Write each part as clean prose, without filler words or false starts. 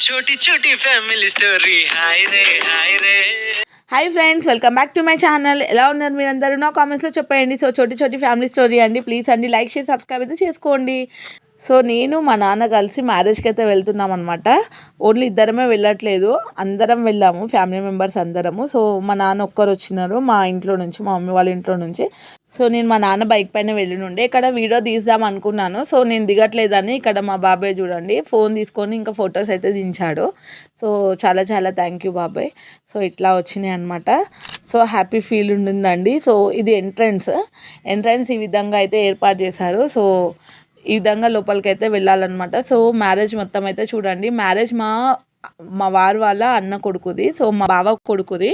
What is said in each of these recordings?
छोटी छोटी family story हाय रे हाय रे hi friends, welcome back to my channel. ఎలా ఉన్నారు మీరందరూ? నా కామెంట్స్లో చెప్పండి. సో చోటి చోటి ఫ్యామిలీ స్టోరీ అండి. ప్లీజ్ అండి లైక్ చేసి సబ్స్క్రైబ్ అయితే చేసుకోండి. సో నేను మా నాన్న కలిసి మ్యారేజ్కి అయితే వెళ్తున్నాం అనమాట. ఓన్లీ ఇద్దరమే వెళ్ళట్లేదు, అందరం వెళ్ళాము, ఫ్యామిలీ మెంబర్స్ అందరము. సో మా నాన్న ఒక్కరు వచ్చినారు మా ఇంట్లో నుంచి, మా మమ్మీ వాళ్ళ ఇంట్లో నుంచి. సో నేను మా నాన్న బైక్ పైన వెళ్ళినుండే ఇక్కడ వీడియో తీద్దాం అనుకున్నాను. సో నేను దిగట్లేదని ఇక్కడ మా బాబాయ్ చూడండి ఫోన్ తీసుకొని ఇంకా ఫొటోస్ అయితే దించాడు. సో చాలా చాలా థ్యాంక్ యూ బాబాయ్. సో ఇట్లా వచ్చినాయి అనమాట. సో హ్యాపీ ఫీల్ ఉండిందండి. సో ఇది ఎంట్రన్స్ ఈ విధంగా అయితే ఏర్పాటు చేశారు. సో ఈ విధంగా లోపలికి అయితే వెళ్ళాలన్నమాట. సో మ్యారేజ్ మొత్తం అయితే చూడండి. మ్యారేజ్ మా వారు వాళ్ళ అన్న కొడుకుది, సో మా బావ కొడుకుది.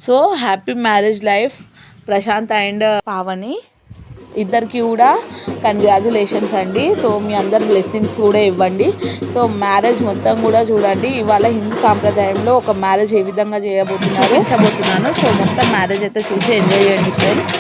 So happy marriage life Prashanth and Pavani ఇద్దరికి కూడా కంగ్రాచులేషన్స్ అండి. సో మీ అందరు బ్లెస్సింగ్స్ కూడా ఇవ్వండి. సో మ్యారేజ్ మొత్తం కూడా చూడండి. ఇవాళ హిందూ సాంప్రదాయంలో ఒక మ్యారేజ్ ఏ విధంగా చేయబోతున్నాను. సో మొత్తం మ్యారేజ్ అయితే చూసి ఎంజాయ్ చేయండి ఫ్రెండ్స్.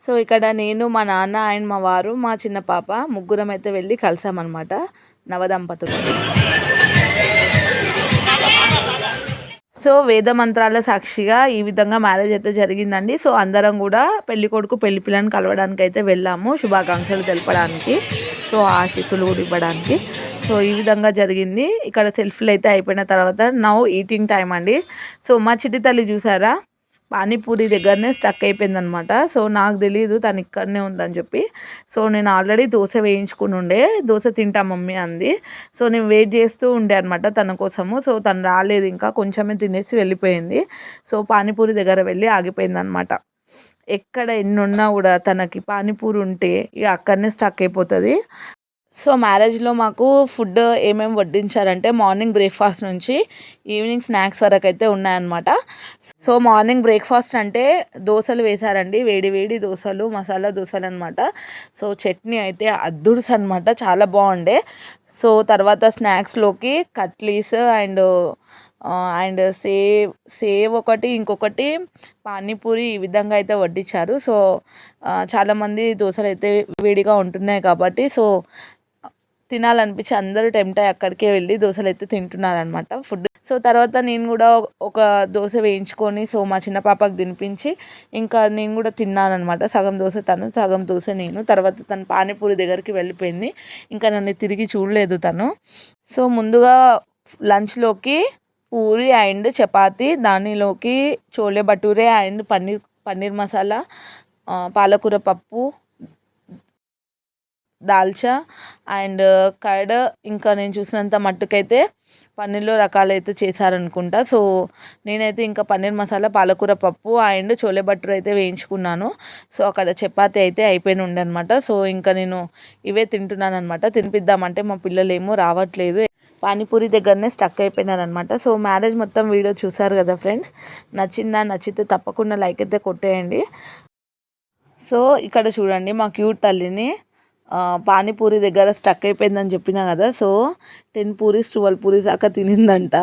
సో ఇక్కడ నేను, మా నాన్న అండ్ మా వారు, మా చిన్న పాప ముగ్గురం అయితే వెళ్ళి కలిసామన్నమాట నవదంపతులు. సో వేద మంత్రాల సాక్షిగా ఈ విధంగా మ్యారేజ్ అయితే జరిగిందండి. సో అందరం కూడా పెళ్లి కొడుకు పెళ్లి పిల్లని కలవడానికి అయితే వెళ్ళాము, శుభాకాంక్షలు తెలపడానికి, సో ఆశీస్సులు కూడా ఇవ్వడానికి. సో ఈ విధంగా జరిగింది. ఇక్కడ సెల్ఫీలు అయితే అయిపోయిన తర్వాత నౌ ఈటింగ్ టైం అండి. సో మా చిట్టి తల్లి చూసారా, పానీపూరి దగ్గరనే స్టక్ అయిపోయిందనమాట. సో నాకు తెలియదు తను ఇక్కడనే ఉందని చెప్పి. సో నేను ఆల్రెడీ దోశ వేయించుకుని ఉండే, దోశ తింటా మమ్మీ అంది. సో నేను వెయిట్ చేస్తూ ఉండే అనమాట తన కోసము. సో తను రాలేదు, ఇంకా కొంచెమే తినేసి వెళ్ళిపోయింది. సో పానీపూరి దగ్గర వెళ్ళి ఆగిపోయింది అనమాట. ఎక్కడ ఎన్నున్నా కూడా తనకి పానీపూరి ఉంటే ఇక అక్కడనే స్టక్ అయిపోతుంది. సో మ్యారేజ్లో మాకు ఫుడ్ ఏమేమి వడ్డించారంటే మార్నింగ్ బ్రేక్ఫాస్ట్ నుంచి ఈవినింగ్ స్నాక్స్ వరకు అయితే ఉన్నాయన్నమాట. సో మార్నింగ్ బ్రేక్ఫాస్ట్ అంటే దోశలు వేశారండి, వేడి వేడి దోశలు, మసాలా దోశలు అనమాట. సో చట్నీ అయితే అద్దుడ్స్ అనమాట, చాలా బాగుండే. సో తర్వాత స్నాక్స్లోకి కట్లీస్ అండ్ సేవ్ ఒకటి, ఇంకొకటి పానీపూరి ఈ విధంగా అయితే వడ్డించారు. సో చాలామంది దోశలు అయితే వేడిగా ఉంటున్నాయి కాబట్టి సో తినాలనిపించి అందరూ టెంప్ట్ అయ్యి అక్కడికే వెళ్ళి దోశలు అయితే తింటున్నారనమాట ఫుడ్. సో తర్వాత నేను కూడా ఒక దోశ వేయించుకొని సో మా చిన్న పాపకు తినిపించి ఇంకా నేను కూడా తిన్నానమాట. సగం దోశ తను, సగం దోశ నేను. తర్వాత తను పానీపూరి దగ్గరికి వెళ్ళిపోయింది, ఇంకా నన్ను తిరిగి చూడలేదు తను. సో ముందుగా లంచ్లోకి పూరి అండ్ చపాతి, దానిలోకి చోలే భటూరే అండ్ పన్నీర్ మసాలా, పాలకూర పప్పు, దాల్చా అండ్ కర్డ్, ఇంకా నేను చూసినంత మట్టుకైతే పన్నీర్లో రకాలైతే చేశారనుకుంటా. సో నేనైతే ఇంకా పన్నీర్ మసాలా, పాలకూర పప్పు అండ్ చోలే భటూరే అయితే వేయించుకున్నాను. సో అక్కడ చపాతి అయితే అయిపోయి ఉండే అనమాట. సో ఇంకా నేను ఇవే తింటున్నాను అనమాట. తినిపిద్దామంటే మా పిల్లలు ఏమో రావట్లేదు, పానీపూరి దగ్గరనే స్టక్ అయిపోయినారనమాట. సో మ్యారేజ్ మొత్తం వీడియో చూసారు కదా ఫ్రెండ్స్, నచ్చిందా? నచ్చితే తప్పకుండా లైక్ అయితే కొట్టేయండి. సో ఇక్కడ చూడండి మా క్యూట్ తల్లిని పానీపూరి దగ్గర స్టక్ అయిపోయిందని చెప్పినా కదా. సో 10 పూరీస్ 12 పూరీస్ దాకా తినిందంట.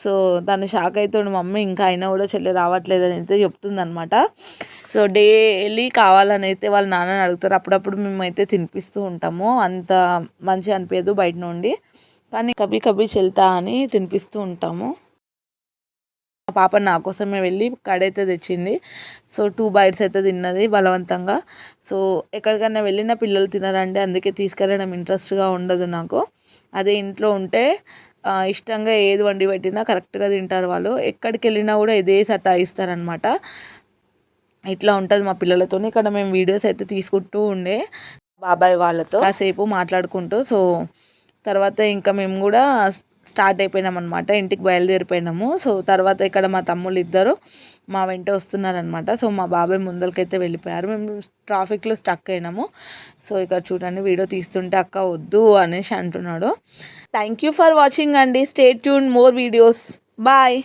సో తను షాక్ అవుతుండు, మమ్మీ ఇంకా అయినా కూడా చెల్లి రావట్లేదని అయితే చెప్తుందనమాట. సో డైలీ కావాలని అయితే వాళ్ళ నాన్నని అడుగుతారు. అప్పుడప్పుడు మేమైతే తినిపిస్తూ ఉంటాము, అంత మంచి అనిపించదు బయట నుండి, కానీ కభీ కభీ చెల్తా అని తినిపిస్తూ ఉంటాము. మా పాప నా కోసమే వెళ్ళి కడైతే తెచ్చింది. సో 2 బైట్స్ అయితే తిన్నది బలవంతంగా. సో ఎక్కడికైనా వెళ్ళిన పిల్లలు తినరండి, అందుకే తీసుకెళ్ళడం ఇంట్రెస్ట్గా ఉండదు నాకు. అదే ఇంట్లో ఉంటే ఇష్టంగా ఏది వండి పెట్టినా కరెక్ట్గా తింటారు వాళ్ళు. ఎక్కడికి వెళ్ళినా కూడా ఇదే సతాయిస్తారనమాట. ఇట్లా ఉంటుంది మా పిల్లలతో. ఇక్కడ మేము వీడియోస్ అయితే తీసుకుంటూ ఉండే బాబాయ్ వాళ్ళతో కాసేపు మాట్లాడుకుంటూ. సో తర్వాత ఇంకా మేము కూడా స్టార్ట్ అయిపోయినాం అనమాట, ఇంటికి బయలుదేరిపోయినాము. సో తర్వాత ఇక్కడ మా తమ్ముళ్ళు ఇద్దరు మా వెంట వస్తున్నారనమాట. సో మా బాబాయ్ ముందరికైతే వెళ్ళిపోయారు, మేము ట్రాఫిక్లో స్టక్ అయినాము. సో ఇక్కడ చూడండి వీడియో తీస్తుంటే అక్క వద్దు అనేసి అంటున్నాడు. థ్యాంక్ యూ ఫర్ వాచింగ్ అండి, stay tune more videos, bye.